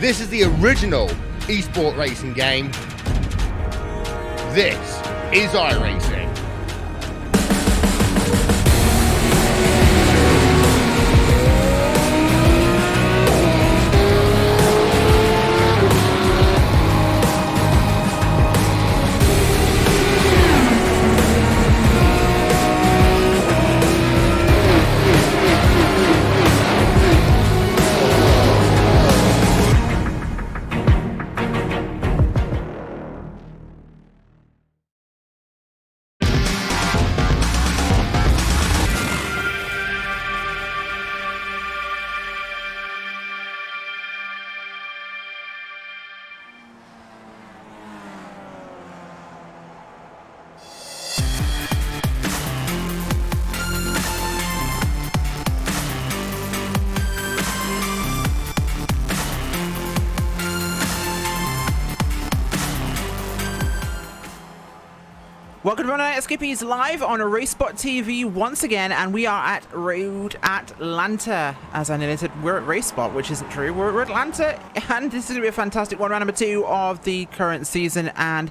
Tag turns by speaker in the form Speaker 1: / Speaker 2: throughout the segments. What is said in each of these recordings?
Speaker 1: This is the original esport racing game. This is iRacing.
Speaker 2: Welcome to Skippys live on RaceSpotTV once again, and we are at Road Atlanta. As I nearly said, we're at RaceSpot, which isn't true. We're at Atlanta, and this is going to be a fantastic one, round number 2 of the current season. And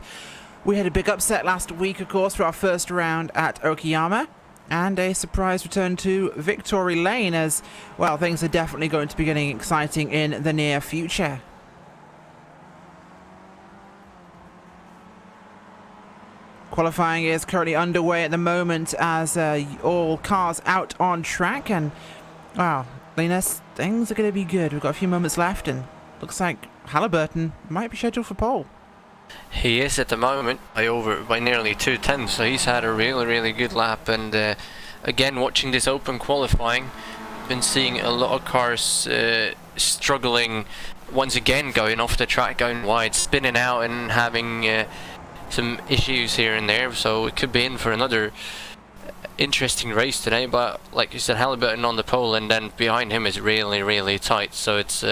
Speaker 2: we had a big upset last week, of course, for our first round at Okayama, and a surprise return to Victory Lane, as, well, things are definitely going to be getting exciting in the near future. Qualifying is currently underway at the moment as all cars out on track, and wow, Linus, things are going to be good. We've got a few moments left, and looks like Halliburton might be scheduled for pole.
Speaker 3: He is at the moment by nearly 2 tenths, so he's had a really good lap. And again, watching this open qualifying, been seeing a lot of cars struggling once again, going off the track, going wide, spinning out, and having some issues here and there, so it could be in for another interesting race today. But like you said, Halliburton on the pole, and then behind him is really tight, so it's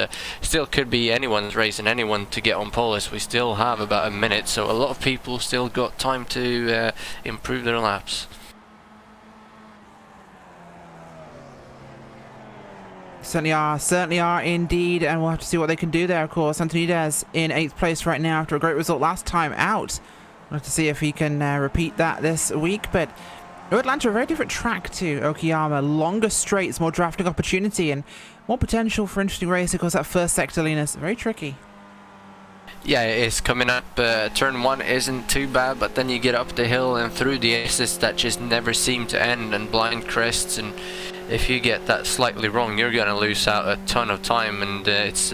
Speaker 3: still could be anyone's race and anyone to get on pole, as we still have about a minute, so a lot of people still got time to improve their laps.
Speaker 2: Certainly are indeed, and we'll have to see what they can do there. Of course, Antonides in 8th place right now after a great result last time out. We'll have to see if he can repeat that this week. But Atlanta, a very different track to Okayama. Longer straights, more drafting opportunity, and more potential for interesting race. Of course, that first sector, Linus, very tricky.
Speaker 3: Yeah, it's coming up. Turn 1 isn't too bad, but then you get up the hill and through the aces that just never seem to end, and blind crests, and if you get that slightly wrong, you're going to lose out a ton of time, and it's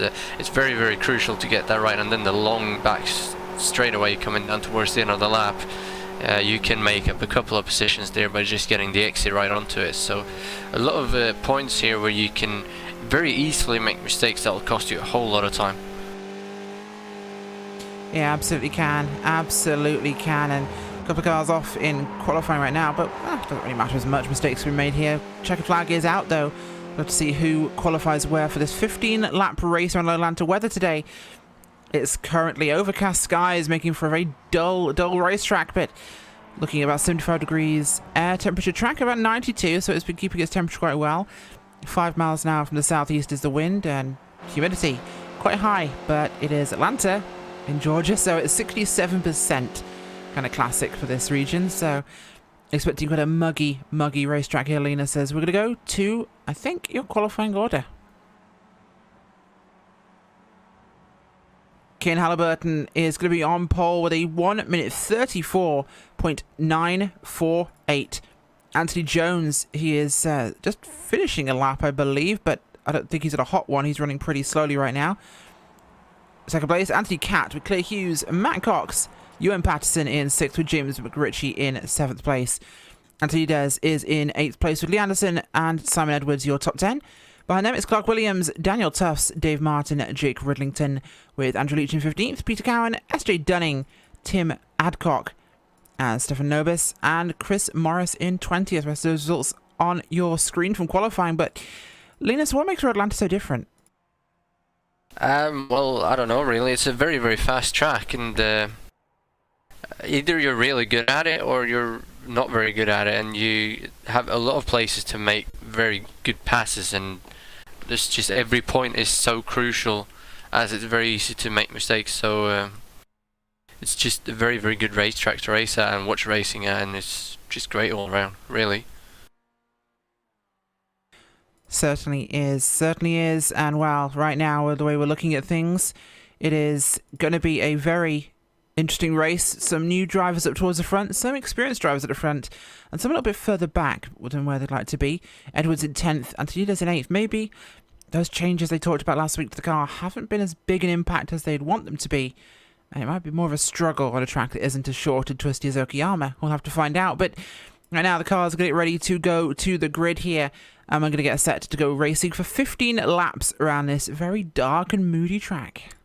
Speaker 3: very crucial to get that right. And then the long back straightaway coming down towards the end of the lap, you can make up a couple of positions there by just getting the exit right onto it. So a lot of points here where you can very easily make mistakes that will cost you a whole lot of time.
Speaker 2: Yeah, absolutely can, and a couple of cars off in qualifying right now, but it doesn't really matter as much. Mistakes we made here. Checker flag is out though. We'll have to see who qualifies where for this 15-lap race around Atlanta. Weather today, it's currently overcast skies, making for a very dull racetrack, but looking at about 75 degrees. Air temperature track about 92, so it's been keeping its temperature quite well. 5 miles an hour from the southeast is the wind, and humidity quite high, but it is Atlanta in Georgia, so it's 67%. Kind of classic for this region, so expecting quite a muggy racetrack here. Lena says we're going to go to, I think, your qualifying order. Kane Halliburton is going to be on pole with a 1 minute 34.948. Anthony Jones, he is just finishing a lap, I believe, but I don't think he's at a hot one. He's running pretty slowly right now. Second place, Anthony Catt with Claire Hughes, Matt Cox, Ewan Patterson in 6th with James McRitchie in 7th place. Anthony Des is in 8th place with Lee Anderson and Simon Edwards, your top 10. Behind them, it's Clark Williams, Daniel Tufts, Dave Martin, Jake Ridlington, with Andrew Leach in 15th, Peter Cowan, SJ Dunning, Tim Adcock, and Stefan Nobis, and Chris Morris in 20th. Rest of those results on your screen from qualifying. But, Linus, what makes Atlanta so different?
Speaker 3: Well, I don't know, really. It's a very fast track, and either you're really good at it or you're not very good at it, and you have a lot of places to make very good passes, and there's just every point is so crucial, as it's very easy to make mistakes. So it's just a very good racetrack to race at and watch racing at, and it's just great all around, really.
Speaker 2: Certainly is, and well, right now, the way we're looking at things, it is going to be a very interesting race. Some new drivers up towards the front, some experienced drivers at the front, and some a little bit further back than where they'd like to be. Edwards in 10th, Antonides in 8th. Maybe those changes they talked about last week to the car haven't been as big an impact as they'd want them to be. And it might be more of a struggle on a track that isn't as short and twisty as Okayama. We'll have to find out. But right now, the cars are getting ready to go to the grid here. And we're going to get set to go racing for 15 laps around this very dark and moody track.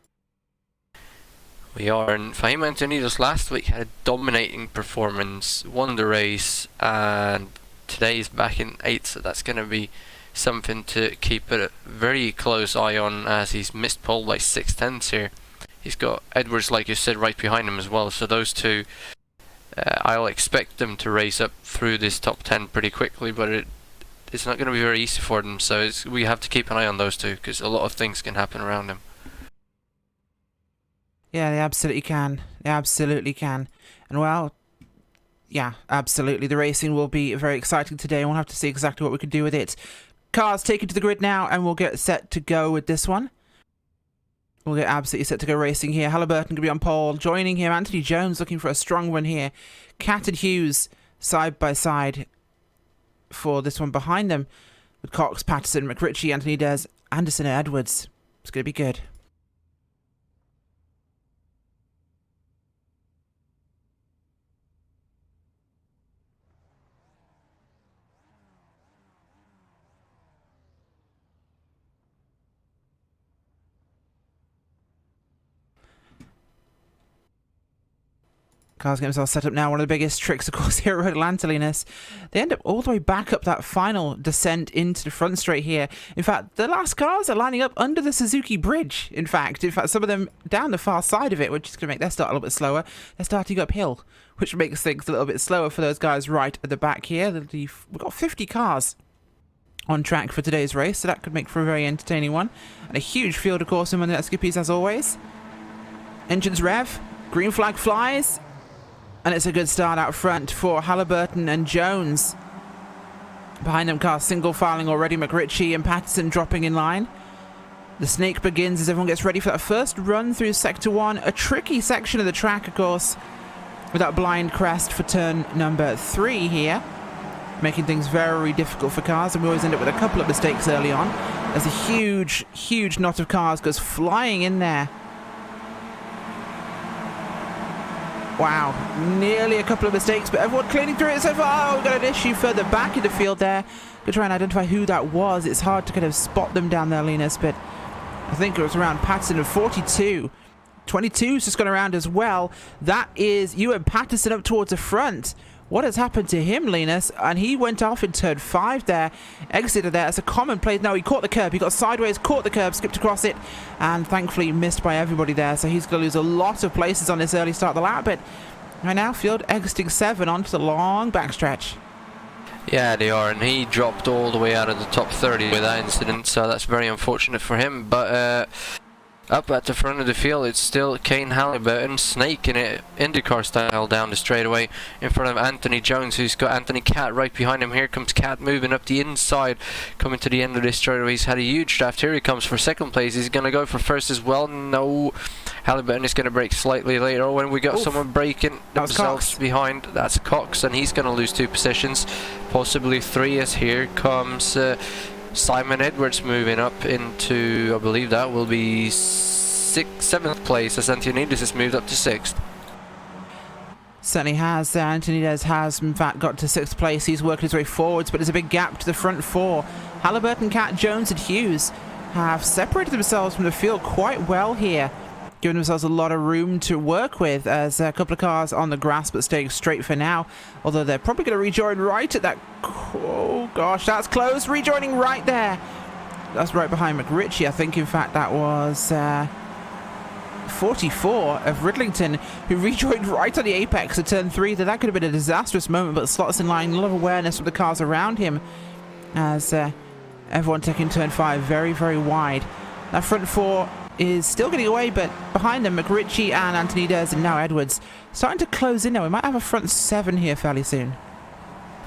Speaker 3: We are, and Fahim Antonides last week had a dominating performance, won the race, and today is back in 8th, so that's going to be something to keep a very close eye on, as he's missed pole by 6 tenths here. He's got Edwards, like you said, right behind him as well, so those two I'll expect them to race up through this top 10 pretty quickly, but it's not going to be very easy for them, so we have to keep an eye on those two, because a lot of things can happen around them.
Speaker 2: Yeah, they absolutely can. They absolutely can. And well, yeah, absolutely. The racing will be very exciting today, and we'll have to see exactly what we can do with it. Cars taken to the grid now, and we'll get set to go with this one. We'll get absolutely set to go racing here. Halliburton going to be on pole. Joining him, Anthony Jones looking for a strong one here. Cat and Hughes side by side for this one behind them. With Cox, Patterson, McRitchie, Anthony Des, Anderson and Edwards. It's going to be good. Cars get themselves set up now. One of the biggest tricks, of course, here at Atlanta, Linus. They end up all the way back up that final descent into the front straight here. In fact, the last cars are lining up under the Suzuki Bridge, in fact. Some of them down the far side of it, which is going to make their start a little bit slower. They're starting uphill, which makes things a little bit slower for those guys right at the back here. We've got 50 cars on track for today's race, so that could make for a very entertaining one. And a huge field, of course, in one of the Skippys, as always. Engines rev. Green flag flies. And it's a good start out front for Halliburton and Jones. Behind them, cars single filing already. McRitchie and Patterson dropping in line. The snake begins as everyone gets ready for that first run through Sector 1. A tricky section of the track, of course, with that blind crest for turn number 3 here. Making things very difficult for cars, and we always end up with a couple of mistakes early on. As a huge, huge knot of cars goes flying in there. Wow, nearly a couple of mistakes, but everyone cleaning through it so far. Oh, we've got an issue further back in the field there. We're trying to identify who that was. It's hard to kind of spot them down there, Linus, but I think it was around Patterson of 42. 22's just gone around as well. That is Ewan Patterson up towards the front. What has happened to him, Linus? And he went off in turn 5 there. Exited there. It's a common place. No, he caught the curb. He got sideways, caught the curb, skipped across it, and thankfully missed by everybody there. So he's going to lose a lot of places on this early start of the lap. But right now, field exiting 7 onto the long backstretch.
Speaker 3: Yeah, they are, and he dropped all the way out of the top 30 with that incident, so that's very unfortunate for him. But up at the front of the field, it's still Kane Halliburton snaking it IndyCar style down the straightaway in front of Anthony Jones, who's got Anthony Cat right behind him. Here comes Cat moving up the inside, coming to the end of this straightaway. He's had a huge draft. Here he comes for second place. He's going to go for first as well. No, Halliburton is going to brake slightly later when we got someone braking themselves behind. That's Cox, and he's going to lose 2 positions, possibly 3, as here comes Simon Edwards moving up into, I believe that will be 7th place, as Antonides has moved up to 6th.
Speaker 2: Certainly has. Antonides has, in fact, got to 6th place. He's working his way forwards, but there's a big gap to the front 4. Halliburton, Cat, Jones and Hughes have separated themselves from the field quite well here, giving themselves a lot of room to work with, as a couple of cars on the grass but staying straight for now, although they're probably going to rejoin right at that. Oh gosh, that's close. Rejoining right there. That's right behind McRitchie. I think in fact that was 44 of Ridlington, who rejoined right on the apex of turn 3. That could have been a disastrous moment, but slots in line. A lot of awareness from the cars around him as everyone taking turn 5 very, very wide. That front 4 is still getting away, but behind them, McRitchie and Antonides and now Edwards starting to close in now. We might have a front 7 here fairly soon.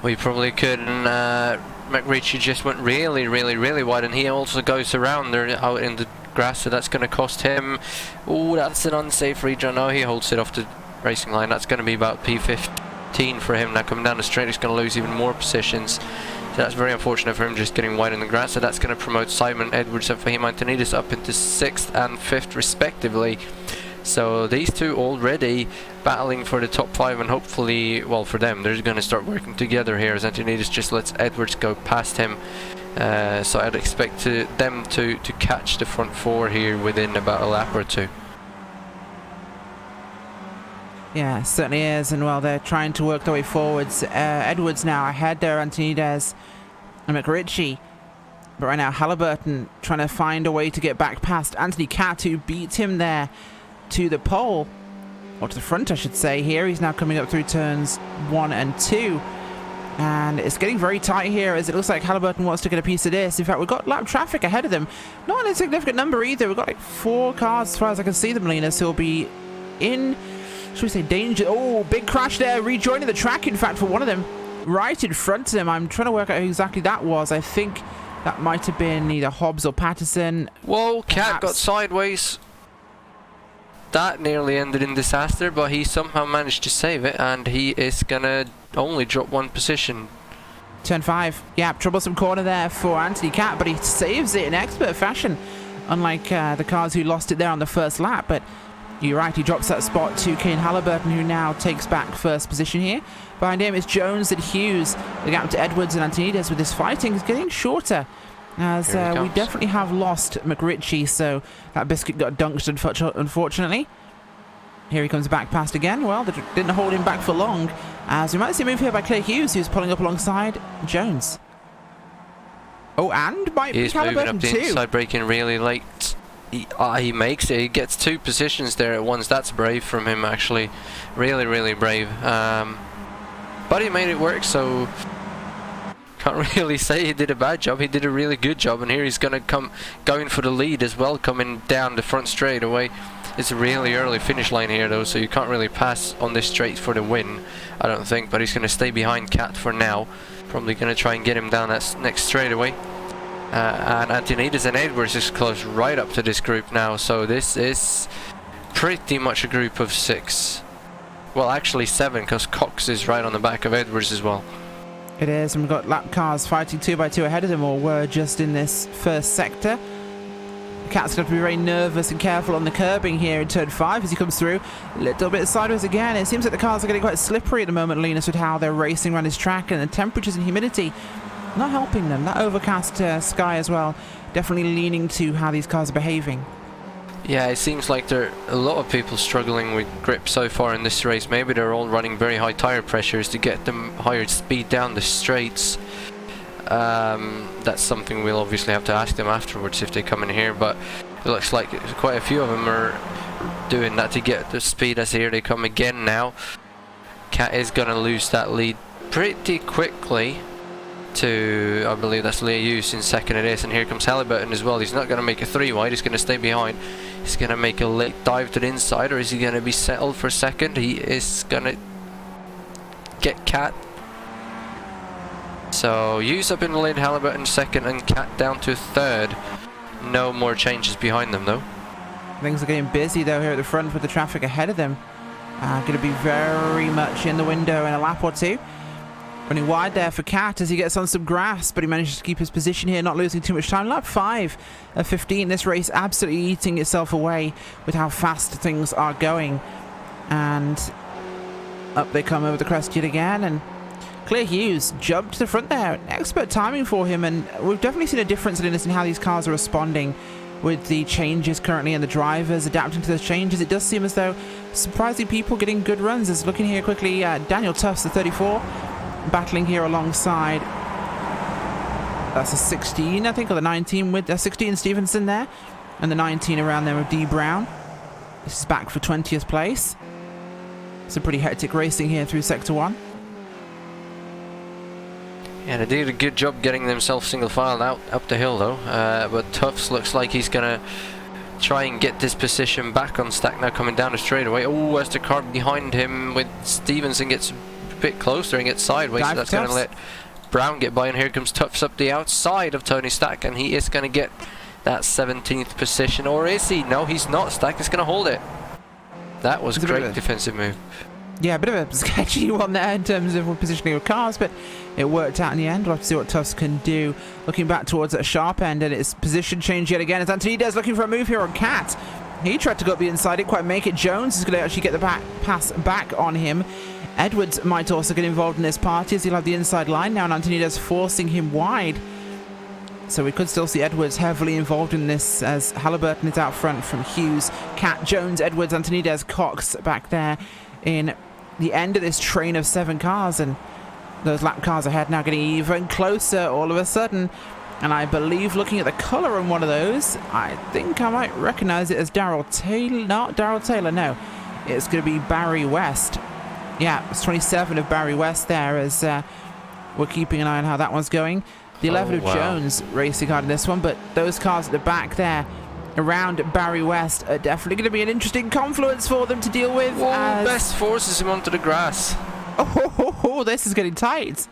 Speaker 3: We probably could, and McRitchie just went really, really, really wide, and he also goes around there out in the grass, so that's going to cost him. Oh, that's an unsafe rejoin. No, he holds it off the racing line. That's going to be about P15 for him. Now coming down the straight, he's going to lose even more positions. So that's very unfortunate for him, just getting wide in the grass. So that's going to promote Simon Edwards and Fahim Antonides up into 6th and 5th respectively. So these two already battling for the top 5, and hopefully, well, for them, they're going to start working together here as Antonides just lets Edwards go past him. So I'd expect them to catch the front 4 here within about a lap or 2.
Speaker 2: Yeah, certainly is, and well, they're trying to work their way forwards. Edwards now ahead there, Antonides and McRitchie. But right now, Halliburton trying to find a way to get back past Anthony Cat, who beat him there to the pole. or to the front I should say here. He's now coming up through turns 1 and 2. And it's getting very tight here as it looks like Halliburton wants to get a piece of this. In fact, we've got lap traffic ahead of them. Not an insignificant number either. We've got like 4 cars as far as I can see them, Linus, who'll be in, should we say, danger. Oh, big crash there, rejoining the track, in fact, for one of them. Right in front of him. I'm trying to work out who exactly that was. I think that might have been either Hobbs or Patterson.
Speaker 3: Whoa, Cat got sideways. That nearly ended in disaster, but he somehow managed to save it, and he is gonna only drop 1 position.
Speaker 2: Turn 5. Yeah, troublesome corner there for Anthony Cat, but he saves it in expert fashion, unlike the cars who lost it there on the first lap. But you're right, he drops that spot to Kane Halliburton, who now takes back first position here. Behind him is Jones and Hughes. The gap to Edwards and Antonides with this fighting is getting shorter, as we definitely have lost McRitchie, so that biscuit got dunked, unfortunately. Here he comes back past again. Well, they didn't hold him back for long, as we might see a move here by Claire Hughes, who's pulling up alongside Jones. Oh, and by
Speaker 3: He's moving
Speaker 2: Halliburton
Speaker 3: up the
Speaker 2: too.
Speaker 3: inside, braking really late. He makes it. He gets 2 positions there at once. That's brave from him, actually. Really, really brave. But he made it work, so can't really say he did a bad job. He did a really good job, and here he's going to going for the lead as well, coming down the front straight away. It's a really early finish line here though, so you can't really pass on this straight for the win, I don't think, but he's going to stay behind Cat for now. Probably going to try and get him down that next straightaway. And Antonides and Edwards is close right up to this group now, so this is pretty much a group of 6. Well, actually 7, because Cox is right on the back of Edwards as well.
Speaker 2: It is, and we've got lap cars fighting 2 by 2 ahead of them, or were just in this first sector. Cat's got to be very nervous and careful on the curbing here in turn 5 as he comes through. A little bit sideways again. It seems like the cars are getting quite slippery at the moment, Linus, with how they're racing around his track, and the temperatures and humidity not helping them. That overcast sky as well, definitely leaning to how these cars are behaving.
Speaker 3: Yeah, it seems like there are a lot of people struggling with grip so far in this race. Maybe they're all running very high tire pressures to get them higher speed down the straights. That's something we'll obviously have to ask them afterwards if they come in here, but it looks like quite a few of them are doing that to get the speed. As here they come again now. Cat is going to lose that lead pretty quickly to, I believe that's Leah Hughes in second it is, and here comes Halliburton as well. He's not going to make a 3 wide, he's going to stay behind. He's going to make a late dive to the inside, or is he going to be settled for second? He is going to get Cat. So Hughes up in the lead, Halliburton second, and Cat down to third. No more changes behind them though.
Speaker 2: Things are getting busy though here at the front with the traffic ahead of them. Going to be very much in the window in a lap or 2. Running wide there for Cat as he gets on some grass, but he manages to keep his position here, not losing too much time. Lap 5 of 15. This race absolutely eating itself away with how fast things are going. And up they come over the crest yet again, and Claire Hughes jumped to the front there. Expert timing for him, and we've definitely seen a difference in this in how these cars are responding with the changes currently and the drivers adapting to those changes. It does seem as though surprising people getting good runs. As looking here quickly, Daniel Tufts, the 34, battling here alongside, that's a 16 I think, or the 19 with 16 Stevenson there, and the 19 around there with D Brown. This is back for 20th place. Some pretty hectic racing here through sector 1.
Speaker 3: Yeah, they did a good job getting themselves single filed out up the hill though, but Tufts looks like he's gonna try and get this position back on stack now, coming down the straightaway. Oh, as the car behind him with Stevenson gets a bit closer and gets sideways, so that's going to let Brown get by, and here comes Tufts up the outside of Tony Stack, and he is going to get that 17th position, or is he? No, he's not. Stack is going to hold it. That was a great defensive move.
Speaker 2: Yeah, a bit of a sketchy one there in terms of positioning of cars, but it worked out in the end. We'll have to see what Tufts can do. Looking back towards that sharp end, and it's position change yet again as Antonides looking for a move here on Cat. He tried to go up the inside, didn't quite make it. Jones is going to actually get the pass back on him. Edwards might also get involved in this party as he'll have the inside line now, and Antonides forcing him wide. So we could still see Edwards heavily involved in this as Halliburton is out front from Hughes, Cat, Jones, Edwards, Antonides, Cox back there in the end of this train of 7 cars, and those lap cars ahead now getting even closer all of a sudden. And I believe, looking at the colour on one of those, I think I might recognise it as Darrell Taylor. Not Darrell Taylor, no. it's going to be Barry West. Yeah, it's 27 of Barry West there, as we're keeping an eye on how that one's going. The 11 of Jones racing hard in this one, but those cars at the back there around Barry West are definitely going to be an interesting confluence for them to deal with.
Speaker 3: Whoa, Best forces him onto the grass.
Speaker 2: Oh, this is getting tight.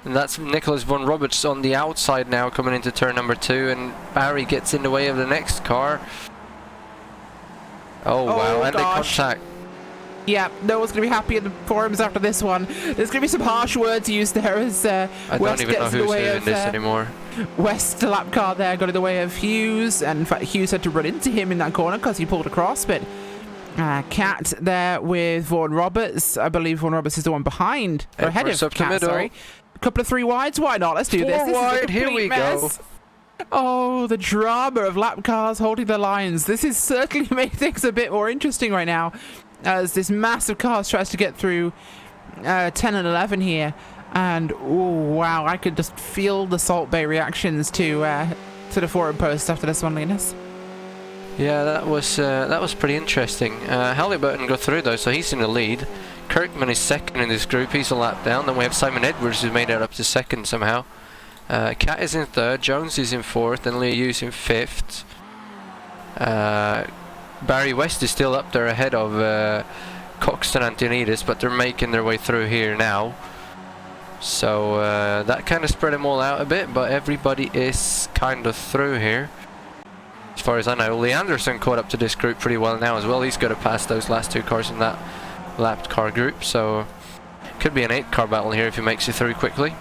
Speaker 3: And that's Nicholas Von Roberts on the outside now, coming into turn number 2, and Barry gets in the way of the next car. Oh wow, and they contact.
Speaker 2: Yeah, no one's going to be happy in the forums after this one. There's going to be some harsh words used there as
Speaker 3: I
Speaker 2: West
Speaker 3: don't even know who's doing this anymore.
Speaker 2: West lap car there got in the way of Hughes, and in fact Hughes had to run into him in that corner because he pulled across, but Cat there with Vaughan Roberts. I believe Vaughan Roberts is the one behind, or ahead of Cat, sorry. A couple of 3 wides, why not? Let's do this. This
Speaker 3: wide, here we go.
Speaker 2: Oh, the drama of lap cars holding the lines. This has certainly made things a bit more interesting right now, as this massive car tries to get through 10 and 11 here. And oh wow, I could just feel the Salt Bay reactions to the forum post after this one, Linus.
Speaker 3: Yeah, that was pretty interesting. Halliburton got through though, so he's in the lead. Kirkman is second in this group, he's a lap down. Then we have Simon Edwards, who made it up to second somehow. Cat is in third, Jones is in fourth, and Lee Hughes in fifth. Barry West is still up there ahead of Coxton and Antonides, but they're making their way through here now. So that kind of spread them all out a bit, but everybody is kind of through here. As far as I know, Lee Anderson caught up to this group pretty well now as well. He's got to pass those last 2 cars in that lapped car group, so could be an 8-car battle here if he makes it through quickly.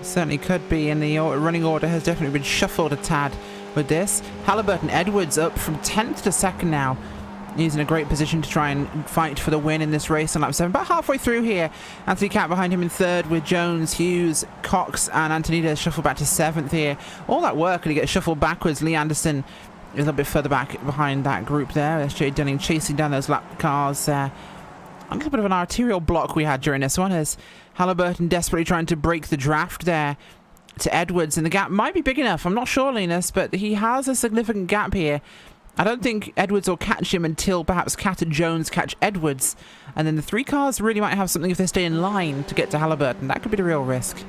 Speaker 2: Certainly could be, and the running order has definitely been shuffled a tad with this. Halliburton Edwards up from 10th to 2nd now. He's in a great position to try and fight for the win in this race on lap 7. About halfway through here, Anthony Cat behind him in 3rd with Jones, Hughes, Cox and Antonides shuffled back to 7th here. All that work and he gets shuffled backwards. Lee Anderson is a little bit further back behind that group there. SJ Dunning chasing down those lap cars. A little bit of an arterial block we had during this one, as Halliburton desperately trying to break the draft there to Edwards, and the gap might be big enough. I'm not sure, Linus, but he has a significant gap here. I don't think Edwards will catch him until perhaps Cat and Jones catch Edwards, and then the 3 cars really might have something if they stay in line to get to Halliburton. That could be the real risk.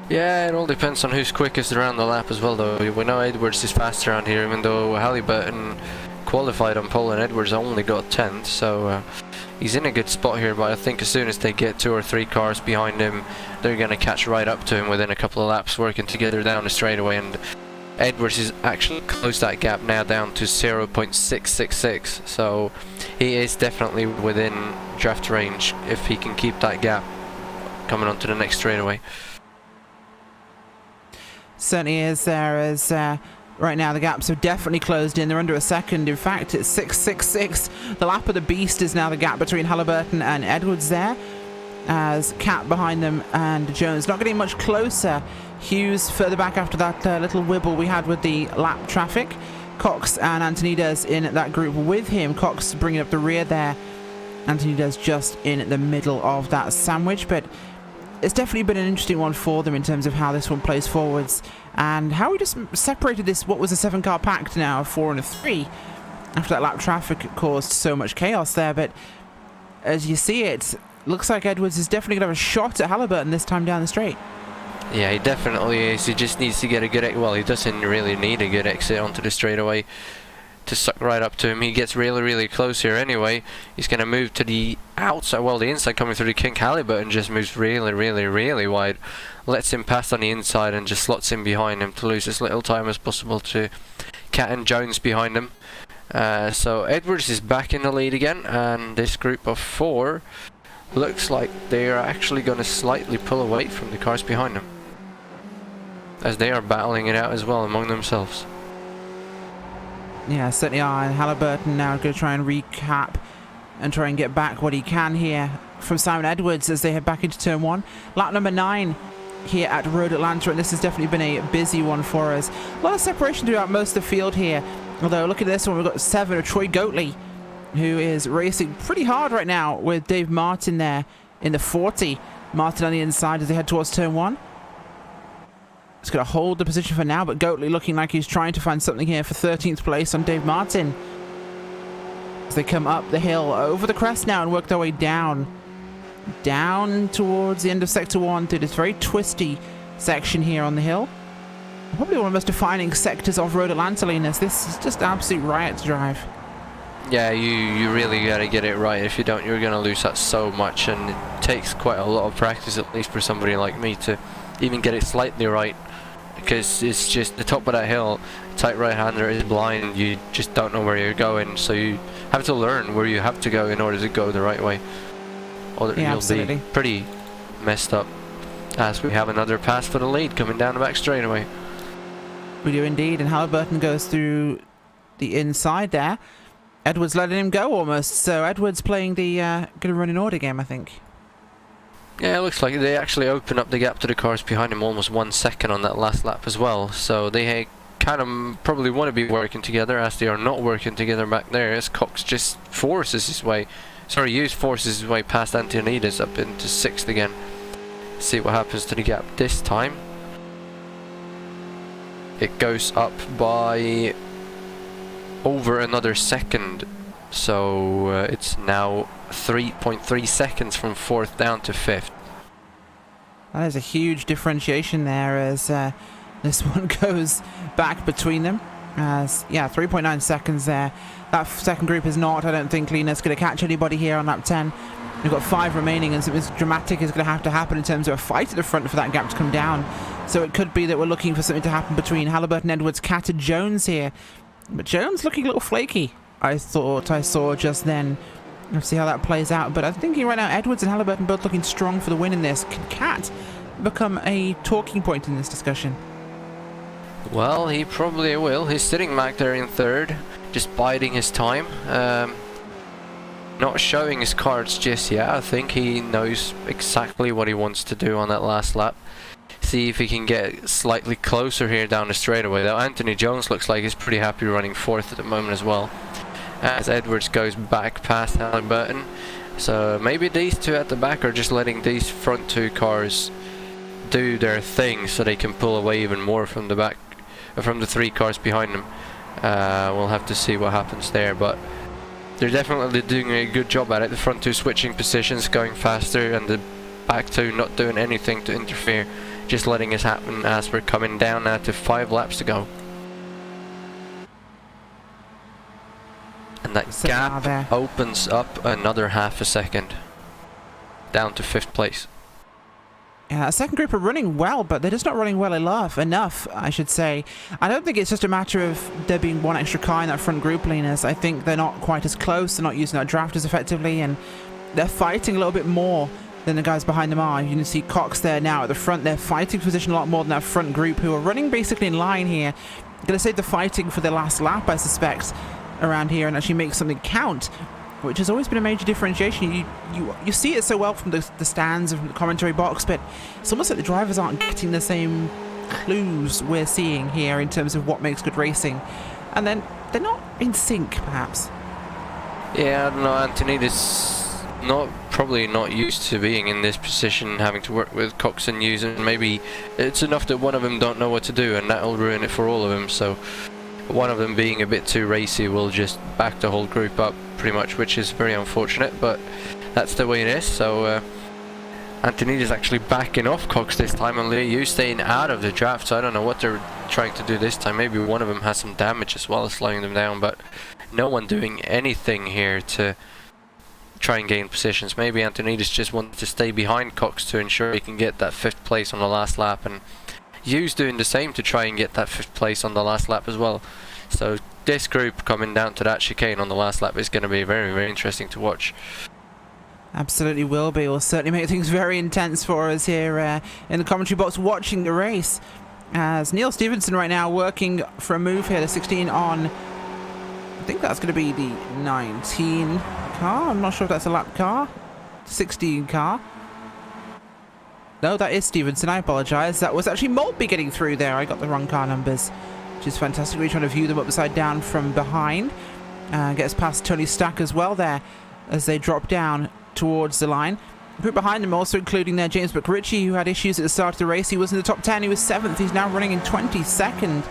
Speaker 3: Yeah, it all depends on who's quickest around the lap as well, though. We know Edwards is fast around here, even though Halliburton qualified on pole and Edwards only got 10th, so he's in a good spot here. But I think as soon as they get 2 or 3 cars behind him, they're going to catch right up to him within a couple of laps, working together down the straightaway. And Edwards has actually closed that gap now down to 0.666, so he is definitely within draft range if he can keep that gap coming onto the next straightaway.
Speaker 2: Certainly is there, as right now the gaps have definitely closed in. They're under a second. In fact, it's 6.66. The lap of the beast is now the gap between Halliburton and Edwards there, as Cat behind them and Jones not getting much closer. Hughes further back after that little wibble we had with the lap traffic. Cox and Antonides in that group with him. Cox bringing up the rear there. Antonides just in the middle of that sandwich, but it's definitely been an interesting one for them in terms of how this one plays forwards and how we just separated this, what was a 7-car pack, now a 4 and a 3 after that lap traffic caused so much chaos there. But as you see, it looks like Edwards is definitely going to have a shot at Halliburton this time down the straight.
Speaker 3: Yeah, he definitely is. He just needs to get a good, well, he doesn't really need a good exit onto the straightaway to suck right up to him. He gets really close here anyway. He's going to move to the outside, well, the inside coming through the kink. Halliburton just moves really wide, lets him pass on the inside and just slots in behind him to lose as little time as possible to Cat and Jones behind him. So Edwards is back in the lead again, and this group of 4 looks like they are actually going to slightly pull away from the cars behind them, as they are battling it out as well among themselves.
Speaker 2: Yeah, certainly are. And Halliburton now going to try and recap and try and get back what he can here from Simon Edwards as they head back into turn 1. Lap number 9 here at Road Atlanta, and this has definitely been a busy one for us. A lot of separation throughout most of the field here. Although, look at this one, we've got 7 of Troy Goatley, who is racing pretty hard right now with Dave Martin there in the 40. Martin on the inside as they head towards turn 1. He's going to hold the position for now, but Goatley looking like he's trying to find something here for 13th place on Dave Martin. as they come up the hill over the crest now and work their way down towards the end of Sector 1 through this very twisty section here on the hill. Probably one of the most defining sectors of Road Atlanta, Linus. This is just absolute riot to drive.
Speaker 3: Yeah, you really gotta get it right. If you don't, you're gonna lose that so much, and it takes quite a lot of practice, at least for somebody like me, to even get it slightly right. Because it's just the top of that hill, tight right-hander is blind, you just don't know where you're going, so you have to learn where you have to go in order to go the right way. Or
Speaker 2: Yeah,
Speaker 3: you'll
Speaker 2: absolutely.
Speaker 3: be pretty messed up. As we have another pass for the lead coming down the back straightaway.
Speaker 2: We do indeed, and Halliburton goes through the inside there. Edwards letting him go almost, so Edwards playing the gonna run in order game, I think.
Speaker 3: Yeah, it looks like they actually open up the gap to the cars behind him almost 1 second on that last lap as well. So they kind of probably want to be working together, as they are not working together back there, as Cox just forces his way past Antonides up into 6th again. See what happens to the gap this time. It goes up by over another second, so it's now 3.3 seconds from 4th down to 5th.
Speaker 2: That is a huge differentiation there as this one goes back between them. As yeah, 3.9 seconds there. That second group is not, I don't think, Linus going to catch anybody here on lap 10. We've got 5 remaining, and something dramatic is going to happen in terms of a fight at the front for that gap to come down. So it could be that we're looking for something to happen between Halliburton, Edwards, Cat and Jones here. But Jones looking a little flaky, I thought I saw just then. Let's see how that plays out. But I'm thinking right now, Edwards and Halliburton both looking strong for the win in this. Can Cat become a talking point in this discussion?
Speaker 3: Well, he probably will. He's sitting back there in 3rd, just biding his time. Not showing his cards just yet. I think he knows exactly what he wants to do on that last lap. See if he can get slightly closer here down the straightaway. Though Anthony Jones looks like he's pretty happy running 4th at the moment as well, as Edwards goes back past Halliburton. So maybe these two at the back are just letting these front 2 cars do their thing, so they can pull away even more from the back, from the 3 cars behind them. We'll have to see what happens there, but they're definitely doing a good job at it. The front 2 switching positions, going faster, and the back 2 not doing anything to interfere, just letting it happen as we're coming down now to 5 laps to go. And that gap opens up another half a second, down to 5th place.
Speaker 2: Yeah, a second group are running well, but they're just not running well enough, I should say. I don't think it's just a matter of there being one extra car in that front group, Linus. I think they're not quite as close, they're not using that draft as effectively, and they're fighting a little bit more than the guys behind them are. You can see Cox there now at the front. They're fighting position a lot more than that front group, who are running basically in line here. Going to save the fighting for the last lap, I suspect, around here, and actually make something count, which has always been a major differentiation. You see it so well from the stands and from the commentary box, but it's almost like the drivers aren't getting the same clues we're seeing here in terms of what makes good racing, and then they're not in sync, perhaps.
Speaker 3: Yeah, I don't know, Antonides probably not used to being in this position, having to work with Cox and Hughes, and maybe it's enough that one of them don't know what to do, and that'll ruin it for all of them. So one of them being a bit too racy will just back the whole group up pretty much, which is very unfortunate, but that's the way it is. So Antonides is actually backing off Cox this time, and Liu staying out of the draft, so I don't know what they're trying to do this time. Maybe one of them has some damage as well, slowing them down, but no one doing anything here to try and gain positions. Maybe Antonides just wants to stay behind Cox to ensure he can get that 5th place on the last lap, and Hughes doing the same to try and get that 5th place on the last lap as well. So this group coming down to that chicane on the last lap is going to be very, very interesting to watch.
Speaker 2: Absolutely will be. Will certainly make things very intense for us here in the commentary box watching the race. As Neil Stevenson right now working for a move here, the 16 on, I think that's going to be the 19 car. I'm not sure if that's a lap car. 16 car. No, that is Stevenson. I apologise. That was actually Maltby getting through there. I got the wrong car numbers, which is fantastic. We're trying to view them upside down from behind. Gets past Tony Stack as well there as they drop down towards the line. Group behind them also including there James McRitchie, who had issues at the start of the race. He was in the top 10. He was 7th. He's now running in 22nd.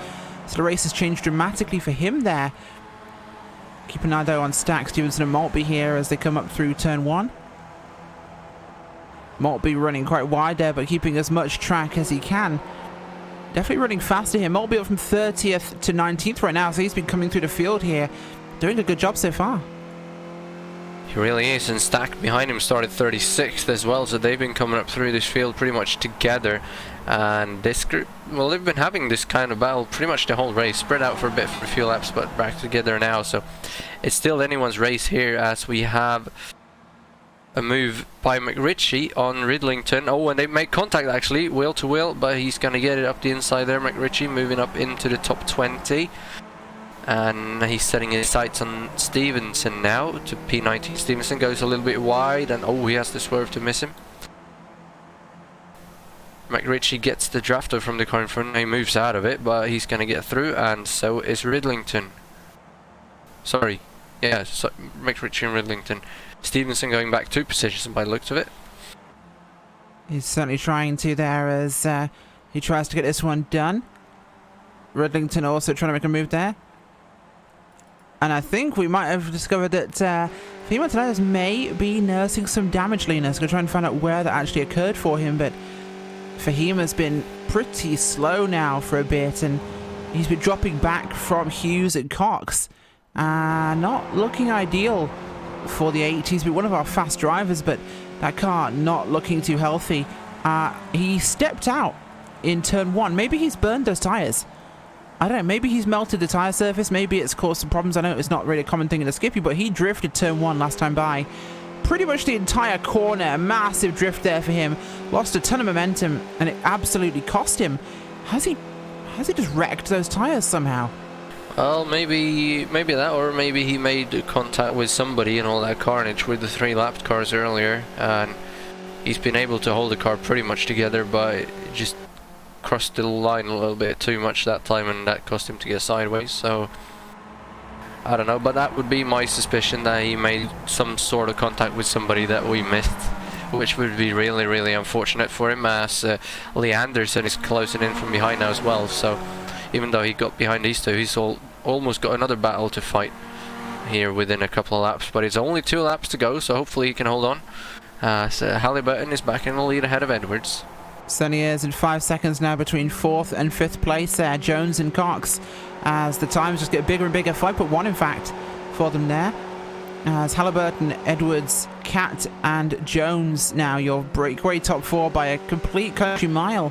Speaker 2: So the race has changed dramatically for him there. Keep an eye though on Stack, Stevenson and Maltby here as they come up through turn 1. Maltby running quite wide there, but keeping as much track as he can. Definitely running faster here. Maltby up from 30th to 19th right now, so he's been coming through the field here. Doing a good job so far.
Speaker 3: He really is, and Stack behind him started 36th as well, so they've been coming up through this field pretty much together. And this group, well, they've been having this kind of battle pretty much the whole race, spread out for a bit for a few laps, but back together now. So it's still anyone's race here as we have a move by McRitchie on Ridlington. Oh, and they make contact actually, wheel to wheel, but he's going to get it up the inside there. McRitchie moving up into the top 20. And he's setting his sights on Stevenson now to P19. Stevenson goes a little bit wide, and oh, he has to swerve to miss him. McRitchie gets the drafter from the car in front. He moves out of it, but he's going to get through, and so is Ridlington. Sorry, yeah, so McRitchie and Ridlington. Stevenson going back 2 positions by the looks of it.
Speaker 2: He's certainly trying to there as he tries to get this one done. Ridlington also trying to make a move there. And I think we might have discovered that Fema Tonight may be nursing some damage, Lena. So we're going to try and find out where that actually occurred for him. But Fahim has been pretty slow now for a bit, and he's been dropping back from Hughes and Cox. Not looking ideal for the 8. He's been one of our fast drivers, but that car not looking too healthy. He stepped out in turn 1. Maybe he's burned those tyres. I don't know, maybe he's melted the tyre surface, maybe it's caused some problems. I know it's not really a common thing in a Skippy, but he drifted turn 1 last time by. Pretty much the entire corner, a massive drift there for him. Lost a ton of momentum, and it absolutely cost him. Has he just wrecked those tyres somehow?
Speaker 3: Well, maybe that, or maybe he made contact with somebody in all that carnage with the 3 lapped cars earlier, and he's been able to hold the car pretty much together, but it just crossed the line a little bit too much that time, and that cost him to get sideways. So I don't know, but that would be my suspicion, that he made some sort of contact with somebody that we missed, which would be really, really unfortunate for him, as Lee Anderson is closing in from behind now as well. So even though he got behind these two, he's almost got another battle to fight here within a couple of laps, but it's only 2 laps to go, so hopefully he can hold on. So Halliburton is back in the lead ahead of Edwards.
Speaker 2: Sunny is in 5 seconds now between 4th and 5th place there. Jones and Cox, as the times just get bigger and bigger. 5.1 in fact for them there. As Halliburton, Edwards, Cat and Jones now your breakaway top 4 by a complete country mile.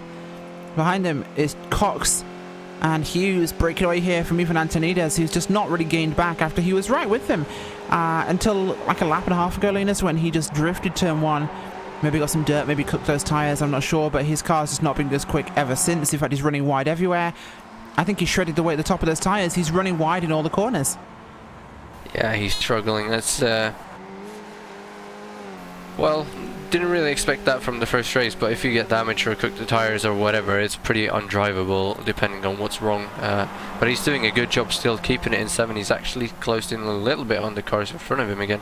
Speaker 2: Behind them is Cox and Hughes breaking away here from Ivan Antonides, who's just not really gained back after he was right with them until like a lap and a half ago, Linus, when he just drifted turn 1. Maybe got some dirt, maybe cooked those tyres, I'm not sure, but his car's just not been this quick ever since. In fact, he's running wide everywhere. I think he shredded the weight at the top of those tyres. He's running wide in all the corners.
Speaker 3: Yeah, he's struggling. That's well, didn't really expect that from the first race, but if you get damage or cook the tyres or whatever, it's pretty undrivable depending on what's wrong. But he's doing a good job still keeping it in 7. He's actually closed in a little bit on the cars in front of him again.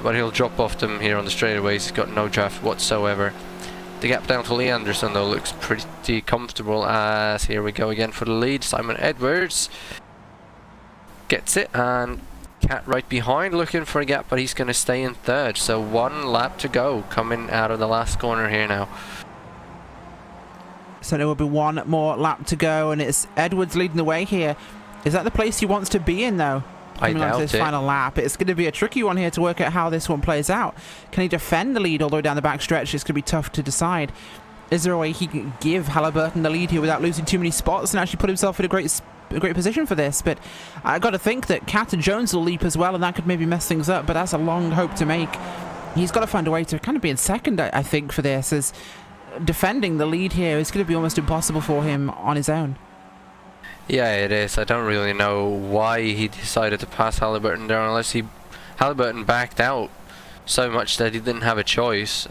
Speaker 3: But he'll drop off them here on the straightaways. He's got no draft whatsoever. The gap down to Lee Anderson though looks pretty comfortable, as here we go again for the lead. Simon Edwards gets it, and Cat right behind looking for a gap, but he's going to stay in 3rd. So 1 lap to go coming out of the last corner here now.
Speaker 2: So there will be 1 more lap to go, and it's Edwards leading the way here. Is that the place he wants to be in though?
Speaker 3: I doubt
Speaker 2: this
Speaker 3: it.
Speaker 2: Final lap. It's going to be a tricky one here to work out how this one plays out. Can he defend the lead all the way down the back stretch? It's going to be tough to decide. Is there a way he can give Halliburton the lead here without losing too many spots and actually put himself in a great position for this? But I got to think that Cat and Jones will leap as well, and that could maybe mess things up. But that's a long hope to make. He's got to find a way to kind of be in 2nd, I think, for this, as defending the lead here is going to be almost impossible for him on his own.
Speaker 3: Yeah, it is. I don't really know why he decided to pass Halliburton there, unless Halliburton backed out so much that he didn't have a choice,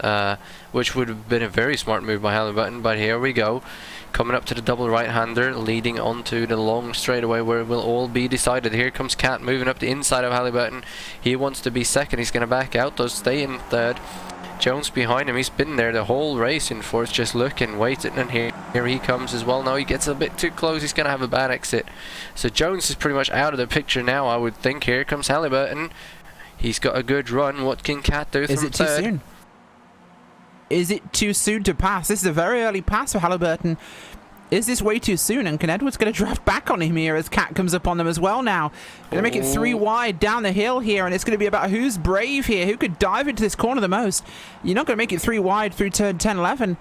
Speaker 3: which would have been a very smart move by Halliburton. But here we go, coming up to the double right-hander, leading onto the long straightaway where it will all be decided. Here comes Cat moving up the inside of Halliburton. He wants to be 2nd. He's going to back out, though stay in 3rd. Jones behind him. He's been there the whole race in fourth, just looking, waiting, and here he comes as well. Now he gets a bit too close. He's going to have a bad exit. So Jones is pretty much out of the picture now, I would think. Here comes Halliburton. He's got a good run. What can Cat do?
Speaker 2: Is it too soon? Is it too soon to pass? This is a very early pass for Halliburton. Is this way too soon? And can Edwards get a draft back on him here as Cat comes up on them as well now? Going to make it 3 wide down the hill here, and it's going to be about who's brave here, who could dive into this corner the most. You're not going to make it 3 wide through turn 10, 11.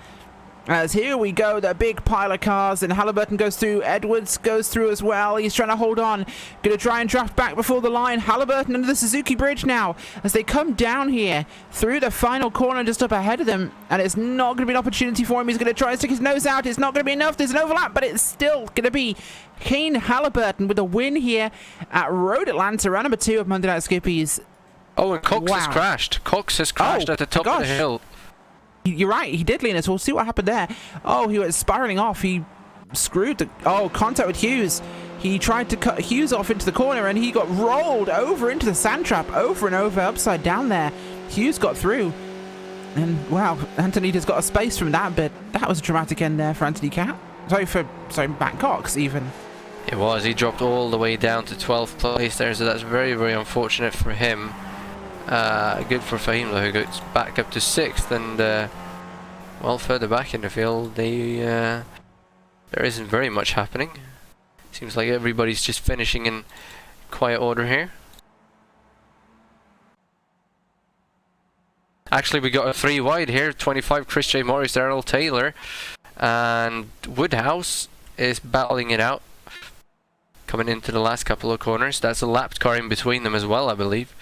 Speaker 2: As here we go, the big pile of cars, and Halliburton goes through, Edwards goes through as well. He's trying to hold on, going to try and draft back before the line. Halliburton under the Suzuki Bridge now, as they come down here through the final corner just up ahead of them, and it's not going to be an opportunity for him. He's going to try and stick his nose out. It's not going to be enough. There's an overlap, but it's still going to be Kane Halliburton with a win here at Road Atlanta, round number 2 of Monday Night Skippys.
Speaker 3: Oh, and Cox has crashed. Cox has crashed at the top of the hill.
Speaker 2: You're right, he did, Linus. We'll see what happened there. Oh, he was spiraling off. He screwed the... Oh, contact with Hughes. He tried to cut Hughes off into the corner, and he got rolled over into the sand trap, over and over, upside down there. Hughes got through. And, wow, Anthony just got a space from that, but that was a dramatic end there for Anthony Cat. Sorry, Matt Cox, even.
Speaker 3: It was. He dropped all the way down to 12th place there, so that's very, very unfortunate for him. Good for Fahim though, who goes back up to 6th, and well, further back in the field, there isn't very much happening. Seems like everybody's just finishing in quiet order here. Actually, we got a 3 wide here. 25 Chris J. Morris, Errol Taylor, and Woodhouse is battling it out, coming into the last couple of corners. That's a lapped car in between them as well, I believe.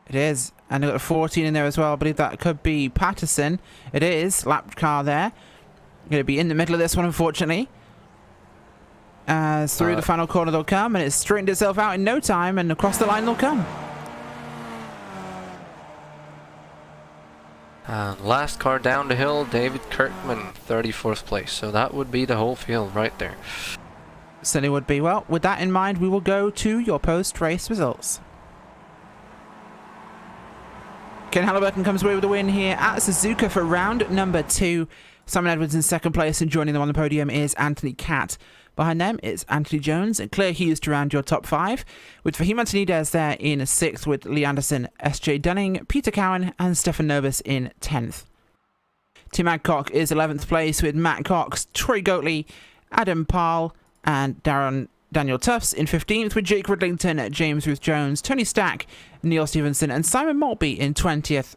Speaker 2: It is, and they've got a 14 in there as well. I believe that could be Patterson. It is, lapped car there. Going to be in the middle of this one, unfortunately. As through the final corner they'll come, and it's straightened itself out in no time, and across the line they'll come.
Speaker 3: And last car down the hill, David Kirkman, 34th place. So that would be the whole field right there.
Speaker 2: Certainly would be. Well, with that in mind, we will go to your post-race results. Ken Halliburton comes away with a win here at Suzuka for round number 2. Simon Edwards in 2nd place, and joining them on the podium is Anthony Cat. Behind them, it's Anthony Jones and Claire Hughes to round your top 5, with Fahim Antonides there in 6th, with Lee Anderson, S.J. Dunning, Peter Cowan, and Stefan Novus in 10th. Tim Adcock is 11th place, with Matt Cox, Troy Goatley, Adam Parle, and Daniel Tufts in 15th, with Jake Ridlington, James Ruth Jones, Tony Stack, Neil Stevenson, and Simon Maltby in 20th.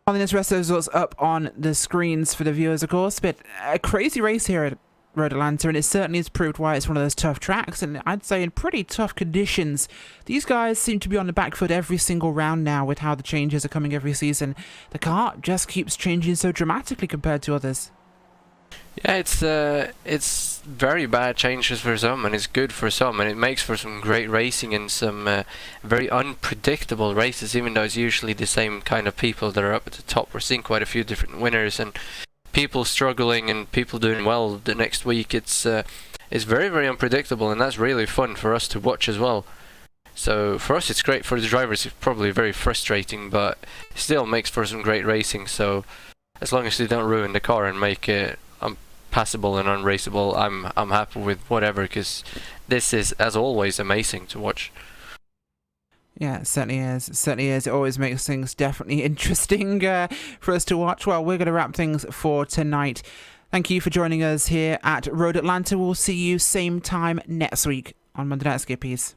Speaker 2: I'll leave the rest of those results up on the screens for the viewers, of course, but a crazy race here at Road Atlanta, and it certainly has proved why it's one of those tough tracks, and I'd say in pretty tough conditions. These guys seem to be on the back foot every single round now with how the changes are coming every season. The car just keeps changing so dramatically compared to others.
Speaker 3: Yeah, it's very bad changes for some, and it's good for some, and it makes for some great racing and some very unpredictable races, even though it's usually the same kind of people that are up at the top. We're seeing quite a few different winners, and people struggling and people doing well the next week. It's very, very unpredictable, and that's really fun for us to watch as well. So for us it's great. For the drivers it's probably very frustrating, but it still makes for some great racing. So as long as they don't ruin the car and make it passable and unraceable, I'm happy with whatever, because this is, as always, amazing to watch.
Speaker 2: Yeah, it certainly is. It certainly is. It always makes things definitely interesting for us to watch. Well, we're going to wrap things for tonight. Thank you for joining us here at Road Atlanta. We'll see you same time next week on Monday Night Skippys.